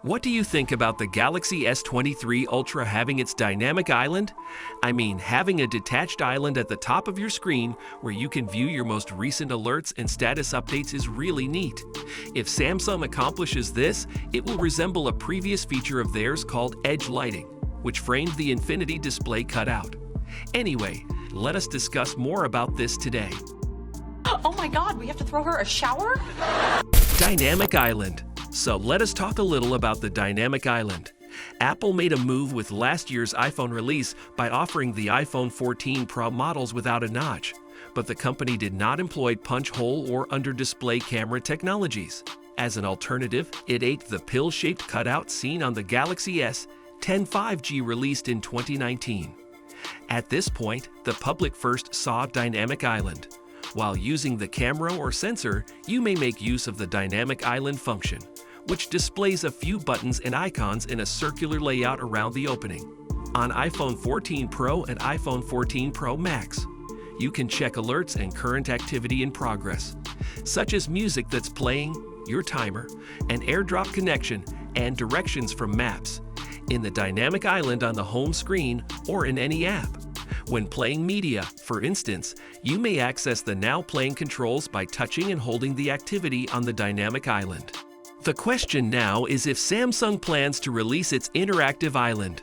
What do you think about the Galaxy S23 Ultra having its dynamic island? I mean, having a detached island at the top of your screen where you can view your most recent alerts and status updates is really neat. If Samsung accomplishes this, it will resemble a previous feature of theirs called edge lighting, which framed the infinity display cutout. Anyway, let us discuss more about this today. Oh my God, we have to throw her a shower? Dynamic island. So let us talk a little about the dynamic island. Apple made a move with last year's iPhone release by offering the iPhone 14 Pro models without a notch, but the company did not employ punch hole or under-display camera technologies. As an alternative, it ate the pill-shaped cutout seen on the Galaxy S23 5G released in 2019. At this point, the public first saw dynamic island. While using the camera or sensor, you may make use of the dynamic island function, which displays a few buttons and icons in a circular layout around the opening. On iPhone 14 Pro and iPhone 14 Pro Max, you can check alerts and current activity in progress, such as music that's playing, your timer, an AirDrop connection, and directions from maps, in the dynamic island on the home screen or in any app. When playing media, for instance, you may access the Now Playing controls by touching and holding the activity on the dynamic island. The question now is if Samsung plans to release its interactive island.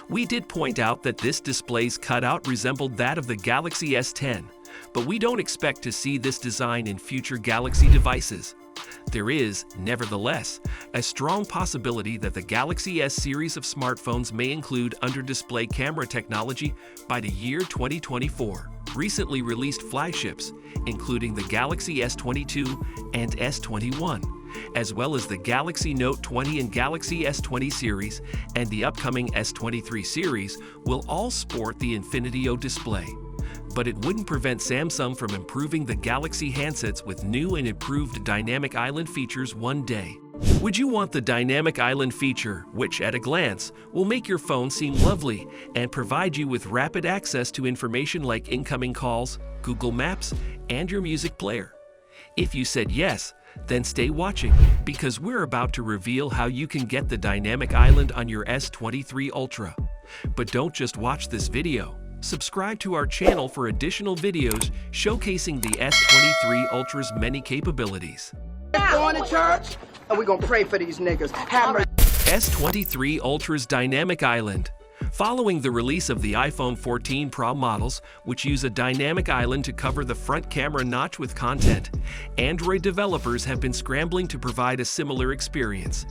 We did point out that this display's cutout resembled that of the Galaxy S10, but we don't expect to see this design in future Galaxy devices. There is, nevertheless, a strong possibility that the Galaxy S series of smartphones may include under-display camera technology by the year 2024. Recently released flagships, including the Galaxy S22 and S21, as well as the Galaxy Note 20 and Galaxy S20 series and the upcoming S23 series, will all sport the Infinity O display. But it wouldn't prevent Samsung from improving the Galaxy handsets with new and improved dynamic island features one day. Would you want the dynamic island feature, which at a glance will make your phone seem lovely and provide you with rapid access to information like incoming calls, Google Maps, and your music player? If you said yes, then stay watching, because we're about to reveal how you can get the dynamic island on your S23 Ultra. But don't just watch this video. Subscribe to our channel for additional videos showcasing the S23 Ultra's many capabilities. Going to church, and we're gonna pray for these niggas. S23 Ultra's dynamic island. Following the release of the iPhone 14 Pro models, which use a dynamic island to cover the front camera notch with content, Android developers have been scrambling to provide a similar experience.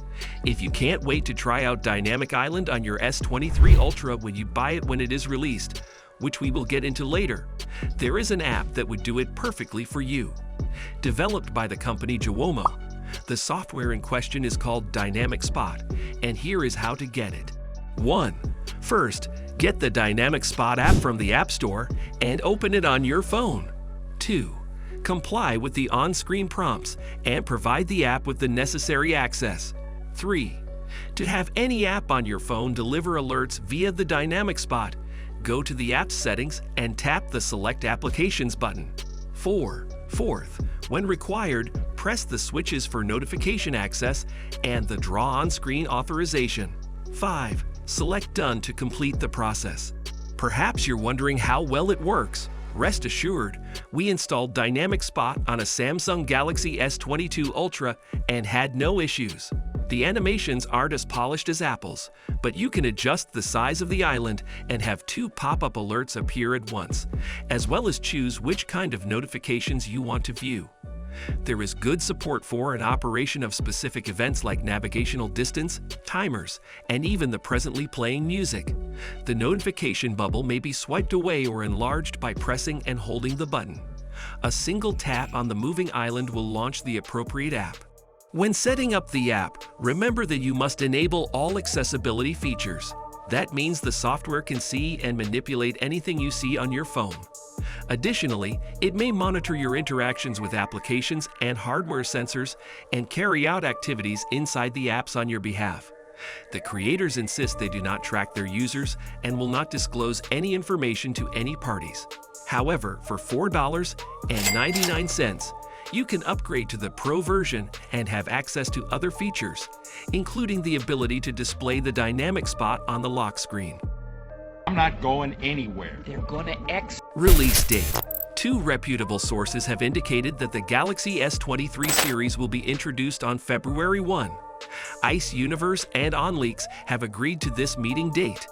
If you can't wait to try out Dynamic Island on your S23 Ultra when you buy it when it is released, which we will get into later, there is an app that would do it perfectly for you. Developed by the company Jowomo, the software in question is called Dynamic Spot, and here is how to get it. 1. First, get the Dynamic Spot app from the App Store and open it on your phone. 2. Comply with the on-screen prompts and provide the app with the necessary access. 3. To have any app on your phone deliver alerts via the Dynamic Spot, go to the app settings and tap the Select Applications button. 4. Fourth, when required, press the switches for notification access and the Draw on-screen authorization. 5. Select Done to complete the process. Perhaps you're wondering how well it works. Rest assured, we installed Dynamic Spot on a Samsung Galaxy S22 Ultra and had no issues. The animations aren't as polished as Apple's, but you can adjust the size of the island and have 2 pop-up alerts appear at once, as well as choose which kind of notifications you want to view. There is good support for and operation of specific events like navigational distance, timers, and even the presently playing music. The notification bubble may be swiped away or enlarged by pressing and holding the button. A single tap on the moving island will launch the appropriate app. When setting up the app, remember that you must enable all accessibility features. That means the software can see and manipulate anything you see on your phone. Additionally, it may monitor your interactions with applications and hardware sensors and carry out activities inside the apps on your behalf. The creators insist they do not track their users and will not disclose any information to any parties. However, for $4.99, You can upgrade to the Pro version and have access to other features, including the ability to display the dynamic spot on the lock screen. I'm not going anywhere. They're gonna Release date. Two reputable sources have indicated that the Galaxy S23 series will be introduced on February 1. Ice Universe and OnLeaks have agreed to this meeting date.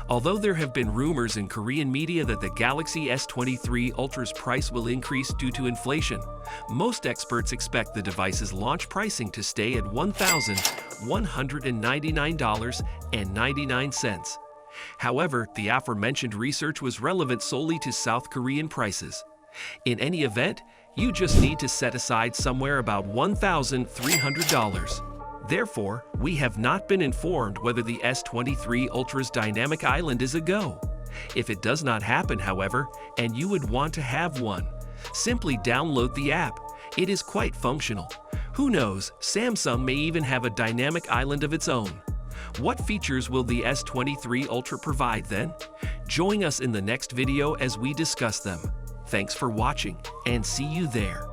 Although there have been rumors in Korean media that the Galaxy S23 Ultra's price will increase due to inflation, most experts expect the device's launch pricing to stay at $1,199.99. However, the aforementioned research was relevant solely to South Korean prices. In any event, you just need to set aside somewhere about $1,300. Therefore, we have not been informed whether the S23 Ultra's dynamic island is a go. If it does not happen, however, and you would want to have one, simply download the app. It is quite functional. Who knows, Samsung may even have a dynamic island of its own. What features will the S23 Ultra provide then? Join us in the next video as we discuss them. Thanks for watching, and see you there.